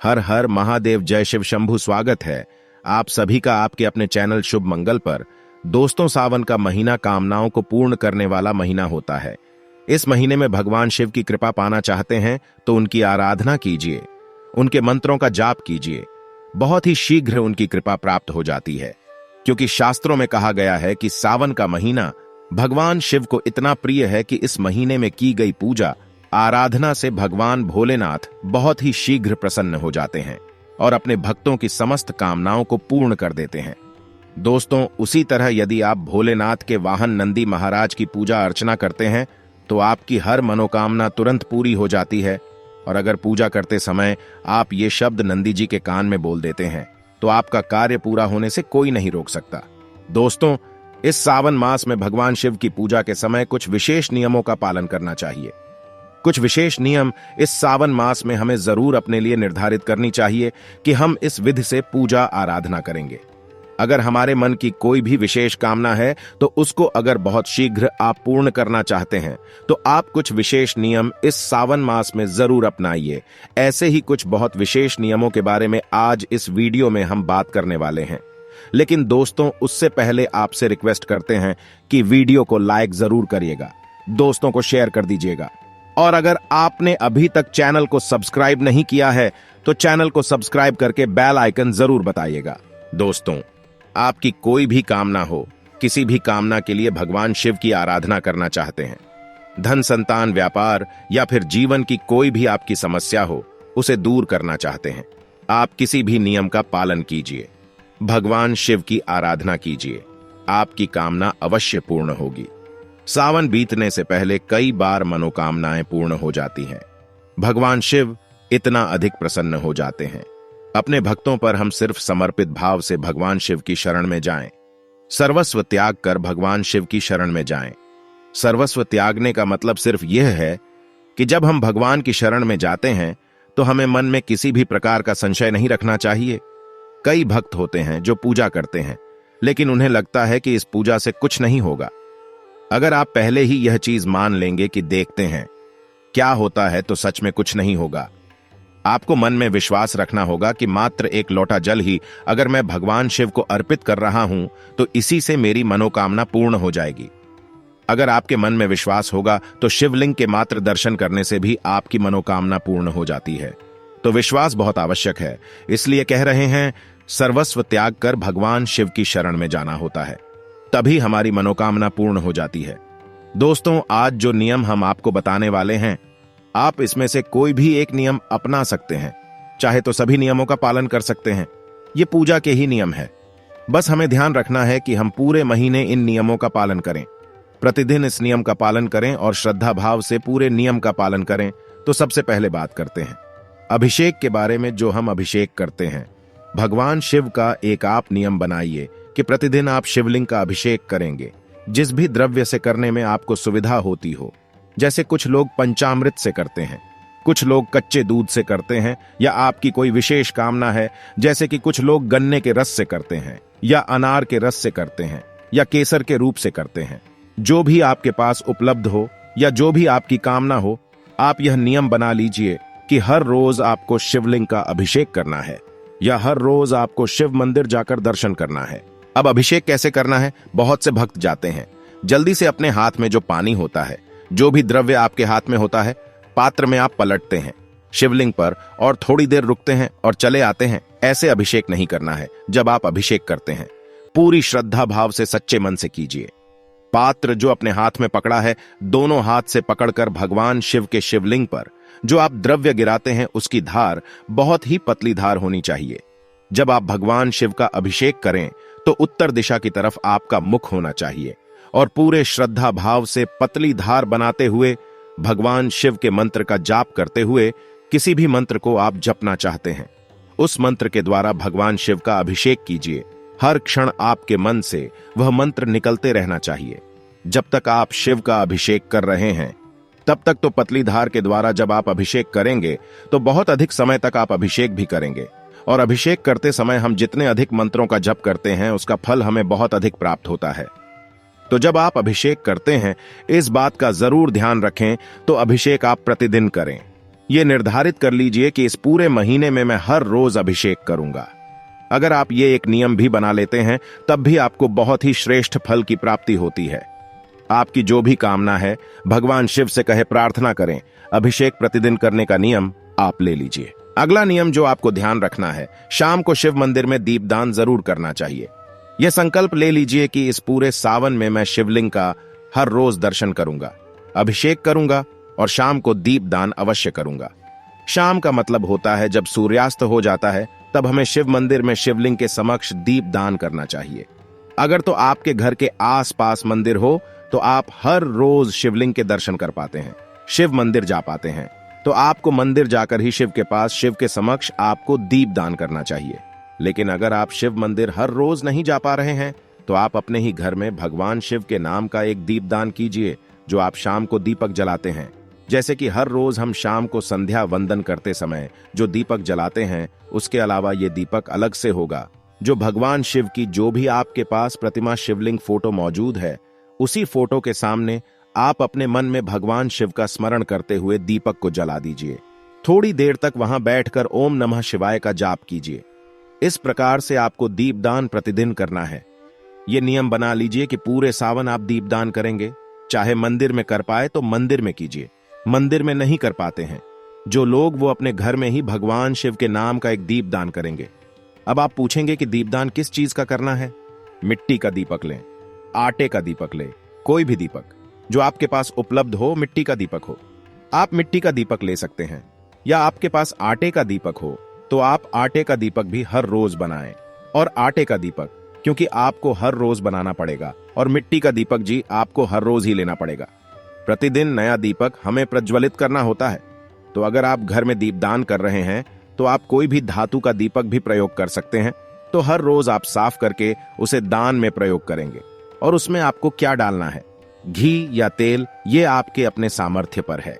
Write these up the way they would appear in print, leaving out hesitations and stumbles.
हर हर महादेव, जय शिव शंभु। स्वागत है आप सभी का आपके अपने चैनल शुभ मंगल पर। दोस्तों, सावन का महीना कामनाओं को पूर्ण करने वाला महीना होता है। इस महीने में भगवान शिव की कृपा पाना चाहते हैं तो उनकी आराधना कीजिए, उनके मंत्रों का जाप कीजिए। बहुत ही शीघ्र उनकी कृपा प्राप्त हो जाती है, क्योंकि शास्त्रों में कहा गया है कि सावन का महीना भगवान शिव को इतना प्रिय है कि इस महीने में की गई पूजा आराधना से भगवान भोलेनाथ बहुत ही शीघ्र प्रसन्न हो जाते हैं और अपने भक्तों की समस्त कामनाओं को पूर्ण कर देते हैं। दोस्तों, उसी तरह यदि आप भोलेनाथ के वाहन नंदी महाराज की पूजा अर्चना करते हैं तो आपकी हर मनोकामना तुरंत पूरी हो जाती है। और अगर पूजा करते समय आप ये शब्द नंदी जी के कान में बोल देते हैं तो आपका कार्य पूरा होने से कोई नहीं रोक सकता। दोस्तों, इस सावन मास में भगवान शिव की पूजा के समय कुछ विशेष नियमों का पालन करना चाहिए। कुछ विशेष नियम इस सावन मास में हमें जरूर अपने लिए निर्धारित करनी चाहिए कि हम इस विधि से पूजा आराधना करेंगे। अगर हमारे मन की कोई भी विशेष कामना है तो उसको अगर बहुत शीघ्र आप पूर्ण करना चाहते हैं तो आप कुछ विशेष नियम इस सावन मास में जरूर अपनाइए। ऐसे ही कुछ बहुत विशेष नियमों के बारे में आज इस वीडियो में हम बात करने वाले हैं। लेकिन दोस्तों, उससे पहले आपसे रिक्वेस्ट करते हैं कि वीडियो को लाइक जरूर करिएगा, दोस्तों को शेयर कर दीजिएगा, और अगर आपने अभी तक चैनल को सब्सक्राइब नहीं किया है तो चैनल को सब्सक्राइब करके बेल आइकन जरूर बताइएगा। दोस्तों, आपकी कोई भी कामना हो, किसी भी कामना के लिए भगवान शिव की आराधना करना चाहते हैं, धन, संतान, व्यापार या फिर जीवन की कोई भी आपकी समस्या हो, उसे दूर करना चाहते हैं, आप किसी भी नियम का पालन कीजिए, भगवान शिव की आराधना कीजिए, आपकी कामना अवश्य पूर्ण होगी। सावन बीतने से पहले कई बार मनोकामनाएं पूर्ण हो जाती हैं। भगवान शिव इतना अधिक प्रसन्न हो जाते हैं। अपने भक्तों पर हम सिर्फ समर्पित भाव से भगवान शिव की शरण में जाएं, सर्वस्व त्याग कर भगवान शिव की शरण में जाएं। सर्वस्व त्यागने का मतलब सिर्फ यह है कि जब हम भगवान की शरण में जाते हैं तो हमें मन में किसी भी प्रकार का संशय नहीं रखना चाहिए। कई भक्त होते हैं जो पूजा करते हैं लेकिन उन्हें लगता है कि इस पूजा से कुछ नहीं होगा। अगर आप पहले ही यह चीज मान लेंगे कि देखते हैं क्या होता है तो सच में कुछ नहीं होगा। आपको मन में विश्वास रखना होगा कि मात्र एक लोटा जल ही अगर मैं भगवान शिव को अर्पित कर रहा हूं तो इसी से मेरी मनोकामना पूर्ण हो जाएगी। अगर आपके मन में विश्वास होगा तो शिवलिंग के मात्र दर्शन करने से भी आपकी मनोकामना पूर्ण हो जाती है। तो विश्वास बहुत आवश्यक है, इसलिए कह रहे हैं सर्वस्व त्याग कर भगवान शिव की शरण में जाना होता है, तभी हमारी मनोकामना पूर्ण हो जाती है। दोस्तों, आज जो नियम हम आपको बताने वाले हैं, आप इसमें से कोई भी एक नियम अपना सकते हैं, चाहे तो सभी नियमों का पालन कर सकते हैं। ये पूजा के ही नियम है। बस हमें ध्यान रखना है कि हम पूरे महीने इन नियमों का पालन करें, प्रतिदिन इस नियम का पालन करें और श्रद्धा भाव से पूरे नियम का पालन करें। तो सबसे पहले बात करते हैं अभिषेक के बारे में। जो हम अभिषेक करते हैं, भगवान शिव का एक आप नियम बनाइए कि प्रतिदिन आप शिवलिंग का अभिषेक करेंगे, जिस भी द्रव्य से करने में आपको सुविधा होती हो। जैसे कुछ लोग पंचामृत से करते हैं, कुछ लोग कच्चे दूध से करते हैं, या आपकी कोई विशेष कामना है जैसे कि कुछ लोग गन्ने के रस से करते हैं, या अनार के रस से करते हैं, या केसर के रूप से करते हैं। जो भी आपके पास उपलब्ध हो या जो भी आपकी कामना हो, आप यह नियम बना लीजिए कि हर रोज आपको शिवलिंग का अभिषेक करना है या हर रोज आपको शिव मंदिर जाकर दर्शन करना है। अब अभिषेक कैसे करना है? बहुत से भक्त जाते हैं, जल्दी से अपने हाथ में जो पानी होता है, जो भी द्रव्य आपके हाथ में होता है, पात्र में आप पलटते हैं शिवलिंग पर और थोड़ी देर रुकते हैं और चले आते हैं। ऐसे अभिषेक नहीं करना है। जब आप अभिषेक करते हैं, पूरी श्रद्धा भाव से सच्चे मन से कीजिए। पात्र जो अपने हाथ में पकड़ा है, दोनों हाथ से पकड़कर भगवान शिव के शिवलिंग पर जो आप द्रव्य गिराते हैं उसकी धार बहुत ही पतली धार होनी चाहिए। जब आप भगवान शिव का अभिषेक करें तो उत्तर दिशा की तरफ आपका मुख होना चाहिए और पूरे श्रद्धा भाव से पतली धार बनाते हुए भगवान शिव के मंत्र का जाप करते हुए किसी भी मंत्र को आप जपना चाहते हैं, उस मंत्र के द्वारा भगवान शिव का अभिषेक कीजिए। हर क्षण आपके मन से वह मंत्र निकलते रहना चाहिए। जब तक आप शिव का अभिषेक कर रहे हैं तब तक तो पतली धार के द्वारा जब आप अभिषेक करेंगे तो बहुत अधिक समय तक आप अभिषेक भी करेंगे, और अभिषेक करते समय हम जितने अधिक मंत्रों का जप करते हैं उसका फल हमें बहुत अधिक प्राप्त होता है। तो जब आप अभिषेक करते हैं, इस बात का जरूर ध्यान रखें तो अभिषेक आप प्रतिदिन करें। ये निर्धारित कर लीजिए कि इस पूरे महीने में मैं हर रोज अभिषेक करूंगा। अगर आप ये एक नियम भी बना लेते हैं तब भी आपको बहुत ही श्रेष्ठ फल की प्राप्ति होती है। आपकी जो भी कामना है भगवान शिव से कहे प्रार्थना करें। अभिषेक प्रतिदिन करने का नियम आप ले लीजिए। अगला नियम जो आपको ध्यान रखना है, शाम को शिव मंदिर में दीपदान जरूर करना चाहिए। यह संकल्प ले लीजिए कि इस पूरे सावन में मैं शिवलिंग का हर रोज दर्शन करूंगा, अभिषेक करूंगा और शाम को दीपदान अवश्य करूंगा। शाम का मतलब होता है जब सूर्यास्त हो जाता है, तब हमें शिव मंदिर में शिवलिंग के समक्ष दीपदान करना चाहिए। अगर तो आपके घर के आसपास मंदिर हो तो आप हर रोज शिवलिंग के दर्शन कर पाते हैं, शिव मंदिर जा पाते हैं, तो आपको मंदिर जाकर ही शिव के पास, शिव के समक्ष आपको दीपदान करना चाहिए। लेकिन अगर आप शिव मंदिर हर रोज नहीं जा पा रहे हैं तो आप अपने ही घर में भगवान शिव के नाम का एक दीपदान कीजिए, जो आप शाम को दीपक जलाते हैं। जैसे कि हर रोज हम शाम को संध्या वंदन करते समय जो दीपक जलाते हैं, उसके अलावा ये दीपक अलग से होगा, जो भगवान शिव की जो भी आपके पास प्रतिमा शिवलिंग फोटो मौजूद है, उसी फोटो के सामने आप अपने मन में भगवान शिव का स्मरण करते हुए दीपक को जला दीजिए। थोड़ी देर तक वहां बैठकर ओम नमः शिवाय का जाप कीजिए। इस प्रकार से आपको दीपदान प्रतिदिन करना है। यह नियम बना लीजिए कि पूरे सावन आप दीपदान करेंगे। चाहे मंदिर में कर पाए तो मंदिर में कीजिए, मंदिर में नहीं कर पाते हैं जो लोग, वो अपने घर में ही भगवान शिव के नाम का एक दीपदान करेंगे। अब आप पूछेंगे कि दीपदान किस चीज का करना है? मिट्टी का दीपक लें, आटे का दीपक लें, कोई भी दीपक जो आपके पास उपलब्ध हो, मिट्टी का दीपक हो, आप मिट्टी का दीपक ले सकते हैं। या आपके पास आटे का दीपक हो तो आप आटे का दीपक भी हर रोज बनाएं। और आटे का दीपक क्योंकि आपको हर रोज बनाना पड़ेगा, और मिट्टी का दीपक जी आपको हर रोज ही लेना पड़ेगा। प्रतिदिन नया दीपक हमें प्रज्वलित करना होता है। तो अगर आप घर में दीपदान कर रहे हैं तो आप कोई भी धातु का दीपक भी प्रयोग कर सकते हैं। तो हर रोज आप साफ करके उसे दान में प्रयोग करेंगे। और उसमें आपको क्या डालना है, घी या तेल, ये आपके अपने सामर्थ्य पर है।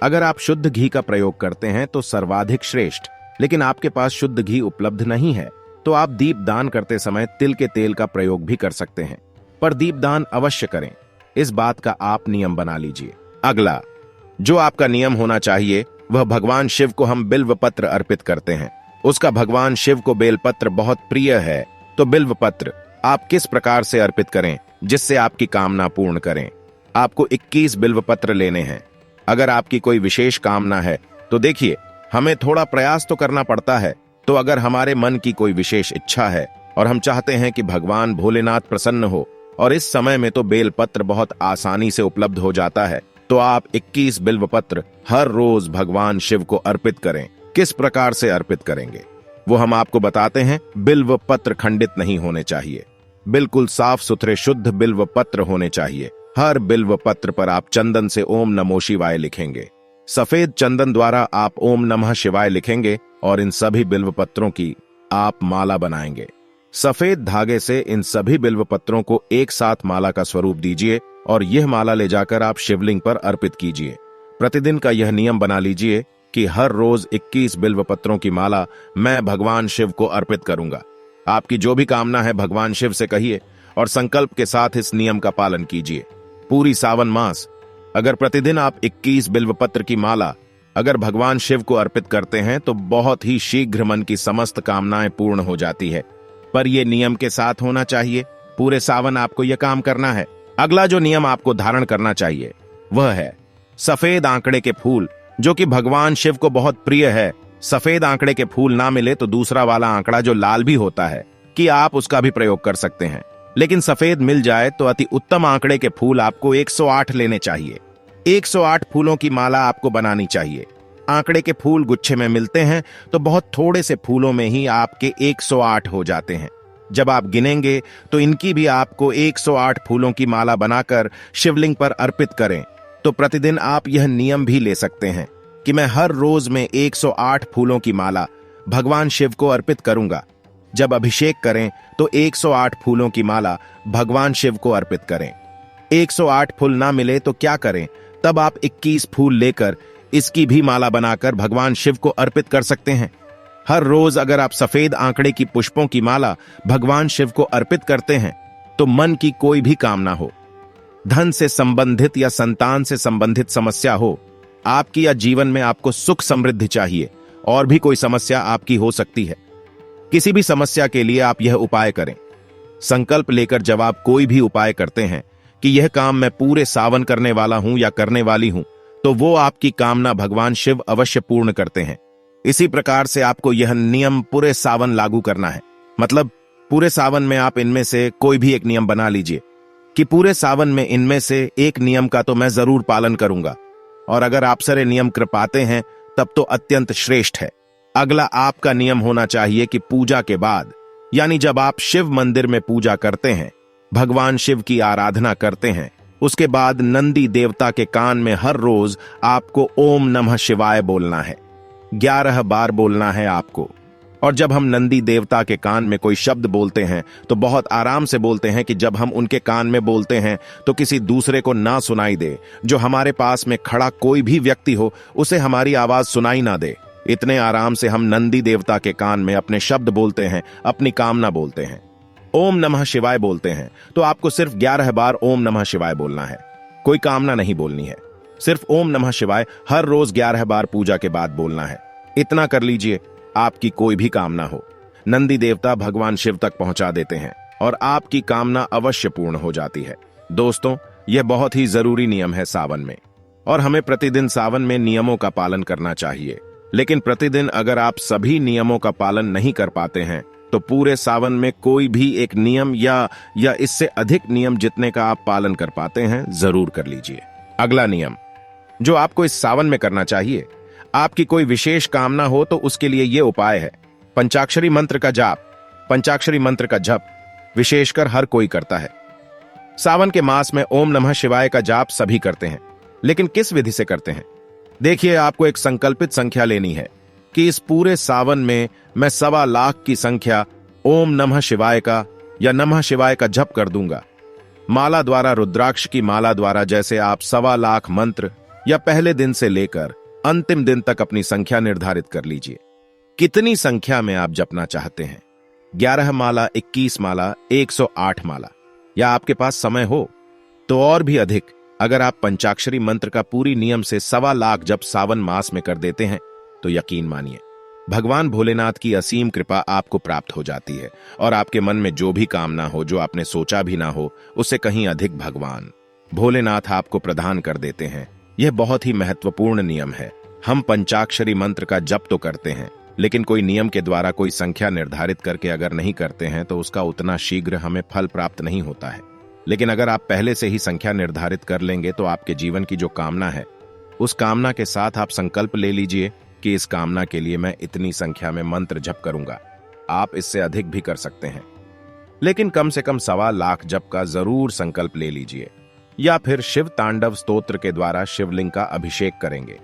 अगर आप शुद्ध घी का प्रयोग करते हैं तो सर्वाधिक श्रेष्ठ, लेकिन आपके पास शुद्ध घी उपलब्ध नहीं है तो आप दीपदान करते समय तिल के तेल का प्रयोग भी कर सकते हैं, पर दीपदान अवश्य करें। इस बात का आप नियम बना लीजिए। अगला जो आपका नियम होना चाहिए वह भगवान शिव को हम बिल्व पत्र अर्पित करते हैं। उसका भगवान शिव को बेलपत्र बहुत प्रिय है। तो बिल्व पत्र आप किस प्रकार से अर्पित करें जिससे आपकी कामना पूर्ण करें? आपको 21 बिल्व पत्र लेने हैं। अगर आपकी कोई विशेष कामना है तो देखिए, हमें थोड़ा प्रयास तो करना पड़ता है। तो अगर हमारे मन की कोई विशेष इच्छा है और हम चाहते हैं कि भगवान भोलेनाथ प्रसन्न हो, और इस समय में तो बेलपत्र बहुत आसानी से उपलब्ध हो जाता है, तो आप 21 बिल्व पत्र हर रोज भगवान शिव को अर्पित करें। किस प्रकार से अर्पित करेंगे वो हम आपको बताते हैं। बिल्व पत्र खंडित नहीं होने चाहिए, बिल्कुल साफ सुथरे शुद्ध बिल्व पत्र होने चाहिए। हर बिल्व पत्र पर आप चंदन से ओम नमो शिवाय लिखेंगे। सफेद चंदन द्वारा आप ओम नमः शिवाय लिखेंगे और इन सभी बिल्व पत्रों की आप माला बनाएंगे। सफेद धागे से इन सभी बिल्व पत्रों को एक साथ माला का स्वरूप दीजिए और यह माला ले जाकर आप शिवलिंग पर अर्पित कीजिए। प्रतिदिन का यह नियम बना लीजिए कि हर रोज 21 बिल्व पत्रों की माला मैं भगवान शिव को अर्पित करूंगा। आपकी जो भी कामना है भगवान शिव से कहिए और संकल्प के साथ इस नियम का पालन कीजिए। पूरी सावन मास अगर प्रतिदिन आप 21 बिल्व पत्र की माला अगर भगवान शिव को अर्पित करते हैं तो बहुत ही शीघ्र मन की समस्त कामनाएं पूर्ण हो जाती है। पर यह नियम के साथ होना चाहिए। पूरे सावन आपको यह काम करना है। अगला जो नियम आपको धारण करना चाहिए वह है सफेद आंकड़े के फूल, जो कि भगवान शिव को बहुत प्रिय है। सफेद आंकड़े के फूल ना मिले तो दूसरा वाला आंकड़ा जो लाल भी होता है कि आप उसका भी प्रयोग कर सकते हैं। लेकिन सफेद मिल जाए तो अति उत्तम आंकड़े के फूल आपको 108 लेने चाहिए। 108 फूलों की माला आपको बनानी चाहिए। आंकड़े के फूल गुच्छे में मिलते हैं तो बहुत थोड़े से फूलों में ही आपके 108 हो जाते हैं। जब आप गिनेंगे तो इनकी भी आपको 108 फूलों की माला बनाकर शिवलिंग पर अर्पित करें। तो प्रतिदिन आप यह नियम भी ले सकते हैं कि मैं हर रोज में 108 फूलों की माला भगवान शिव को अर्पित करूंगा। जब अभिषेक करें तो 108 फूलों की माला भगवान शिव को अर्पित करें। 108 फूल ना मिले तो क्या करें? तब आप 21 फूल लेकर इसकी भी माला बनाकर भगवान शिव को अर्पित कर सकते हैं। हर रोज अगर आप सफेद आंकड़े की पुष्पों की माला भगवान शिव को अर्पित करते हैं तो मन की कोई भी कामना हो, धन से संबंधित या संतान से संबंधित समस्या हो, आपकी या जीवन में आपको सुख समृद्धि चाहिए और भी कोई समस्या आपकी हो सकती है, किसी भी समस्या के लिए आप यह उपाय करें। संकल्प लेकर जब आप कोई भी उपाय करते हैं कि यह काम मैं पूरे सावन करने वाला हूं या करने वाली हूं, तो वो आपकी कामना भगवान शिव अवश्य पूर्ण करते हैं। इसी प्रकार से आपको यह नियम पूरे सावन लागू करना है। मतलब पूरे सावन में आप इनमें से कोई भी एक नियम बना लीजिए कि पूरे सावन में इनमें से एक नियम का तो मैं जरूर पालन करूंगा, और अगर आप सारे नियम कर पाते हैं तब तो अत्यंत श्रेष्ठ है। अगला आपका नियम होना चाहिए कि पूजा के बाद, यानी जब आप शिव मंदिर में पूजा करते हैं, भगवान शिव की आराधना करते हैं, उसके बाद नंदी देवता के कान में हर रोज आपको ओम नमः शिवाय बोलना है। 11 बार बोलना है आपको। और जब हम नंदी देवता के कान में कोई शब्द बोलते हैं तो बहुत आराम से बोलते हैं कि जब हम उनके कान में बोलते हैं तो किसी दूसरे को ना सुनाई दे, जो हमारे पास में खड़ा कोई भी व्यक्ति हो उसे हमारी आवाज सुनाई ना दे। इतने आराम से हम नंदी देवता के कान में अपने शब्द बोलते हैं, अपनी कामना बोलते हैं। ओम नमः शिवाय बोलते हैं तो आपको सिर्फ 11 बार ओम नमः शिवाय बोलना है, कोई कामना नहीं बोलनी है। सिर्फ ओम नमः शिवाय हर रोज 11 बार पूजा के बाद बोलना है। इतना कर लीजिए, आपकी कोई भी कामना हो, नंदी देवता भगवान शिव तक पहुंचा देते हैं और आपकी कामना अवश्य पूर्ण हो जाती है। दोस्तों, यह बहुत ही जरूरी नियम है सावन में, और हमें प्रतिदिन सावन में नियमों का पालन करना चाहिए। लेकिन प्रतिदिन अगर आप सभी नियमों का पालन नहीं कर पाते हैं तो पूरे सावन में कोई भी एक नियम या इससे अधिक नियम जितने का आप पालन कर पाते हैं जरूर कर लीजिए। अगला नियम जो आपको इस सावन में करना चाहिए, आपकी कोई विशेष कामना हो तो उसके लिए यह उपाय है पंचाक्षरी मंत्र का जाप। पंचाक्षरी मंत्र का जप विशेषकर हर कोई करता है। सावन के मास में ओम नमः शिवाय का जाप सभी करते हैं, लेकिन किस विधि से करते हैं? देखिए, आपको एक संकल्पित संख्या लेनी है कि इस पूरे सावन में मैं 1.25 लाख की संख्या ओम नमः शिवाय का या नमः शिवाय का जप कर दूंगा। माला द्वारा, रुद्राक्ष की माला द्वारा जैसे आप 1.25 लाख मंत्र या पहले दिन से लेकर अंतिम दिन तक अपनी संख्या निर्धारित कर लीजिए। कितनी संख्या में आप जपना चाहते हैं? 11 माला, 21 माला, 108 माला, या आपके पास समय हो तो और भी अधिक। अगर आप पंचाक्षरी मंत्र का पूरी नियम से 1.25 लाख जप सावन मास में कर देते हैं तो यकीन मानिए भगवान भोलेनाथ की असीम कृपा आपको प्राप्त हो जाती है, और आपके मन में जो भी कामना हो, जो आपने सोचा भी ना हो, उससे कहीं अधिक भगवान भोलेनाथ आपको प्रदान कर देते हैं। यह बहुत ही महत्वपूर्ण नियम है। हम पंचाक्षरी मंत्र का जप तो करते हैं, लेकिन कोई नियम के द्वारा कोई संख्या निर्धारित करके अगर नहीं करते हैं तो उसका उतना शीघ्र हमें फल प्राप्त नहीं होता है। लेकिन अगर आप पहले से ही संख्या निर्धारित कर लेंगे तो आपके जीवन की जो कामना है, उस कामना के साथ आप संकल्प ले लीजिए कि इस कामना के लिए मैं इतनी संख्या में मंत्र जप करूंगा। आप इससे अधिक भी कर सकते हैं, लेकिन कम से कम 1.25 लाख जप का जरूर संकल्प ले लीजिए, या फिर शिव तांडव स्तोत्र के द्वारा शिवलिंग का अभिषेक करेंगे।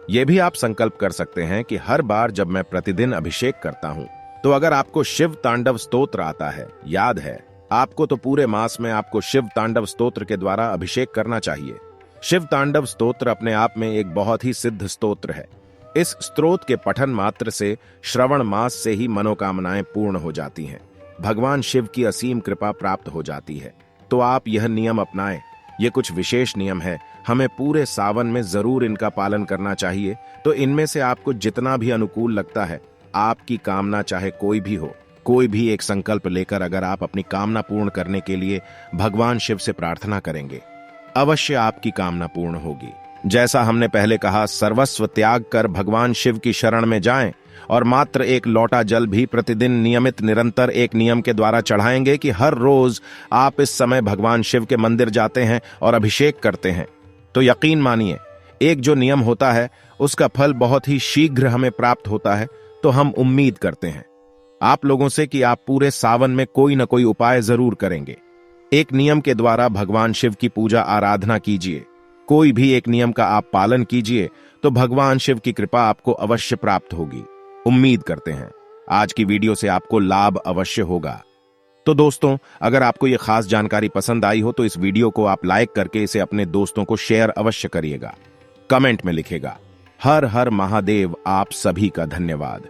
यह भी आप संकल्प कर सकते हैं कि हर बार जब मैं प्रतिदिन अभिषेक करता हूं, तो अगर आपको शिव तांडव स्तोत्र आता है, याद है आपको, तो पूरे मास में आपको शिव तांडव स्तोत्र के द्वारा अभिषेक करना चाहिए। शिव तांडव स्तोत्र अपने आप में एक बहुत ही सिद्ध स्तोत्र है। इस स्तोत्र के पठन मात्र से श्रवण मास से ही मनोकामनाएं पूर्ण हो जाती हैं, भगवान शिव की असीम कृपा प्राप्त हो जाती है। तो आप यह नियम अपनाएं। ये कुछ विशेष नियम है, हमें पूरे सावन में जरूर इनका पालन करना चाहिए। तो इनमें से आपको जितना भी अनुकूल लगता है, आपकी कामना चाहे कोई भी हो, कोई भी एक संकल्प लेकर अगर आप अपनी कामना पूर्ण करने के लिए भगवान शिव से प्रार्थना करेंगे, अवश्य आपकी कामना पूर्ण होगी। जैसा हमने पहले कहा, सर्वस्व त्याग कर भगवान शिव की शरण में जाएं और मात्र एक लोटा जल भी प्रतिदिन नियमित निरंतर एक नियम के द्वारा चढ़ाएंगे कि हर रोज आप इस समय भगवान शिव के मंदिर जाते हैं और अभिषेक करते हैं, तो यकीन मानिए एक जो नियम होता है उसका फल बहुत ही शीघ्र हमें प्राप्त होता है। तो हम उम्मीद करते हैं आप लोगों से कि आप पूरे सावन में कोई न कोई उपाय जरूर करेंगे। एक नियम के द्वारा भगवान शिव की पूजा आराधना कीजिए, कोई भी एक नियम का आप पालन कीजिए, तो भगवान शिव की कृपा आपको अवश्य प्राप्त होगी। उम्मीद करते हैं आज की वीडियो से आपको लाभ अवश्य होगा। तो दोस्तों, अगर आपको यह खास जानकारी पसंद आई हो तो इस वीडियो को आप लाइक करके इसे अपने दोस्तों को शेयर अवश्य करिएगा। कमेंट में लिखेगा हर हर महादेव। आप सभी का धन्यवाद।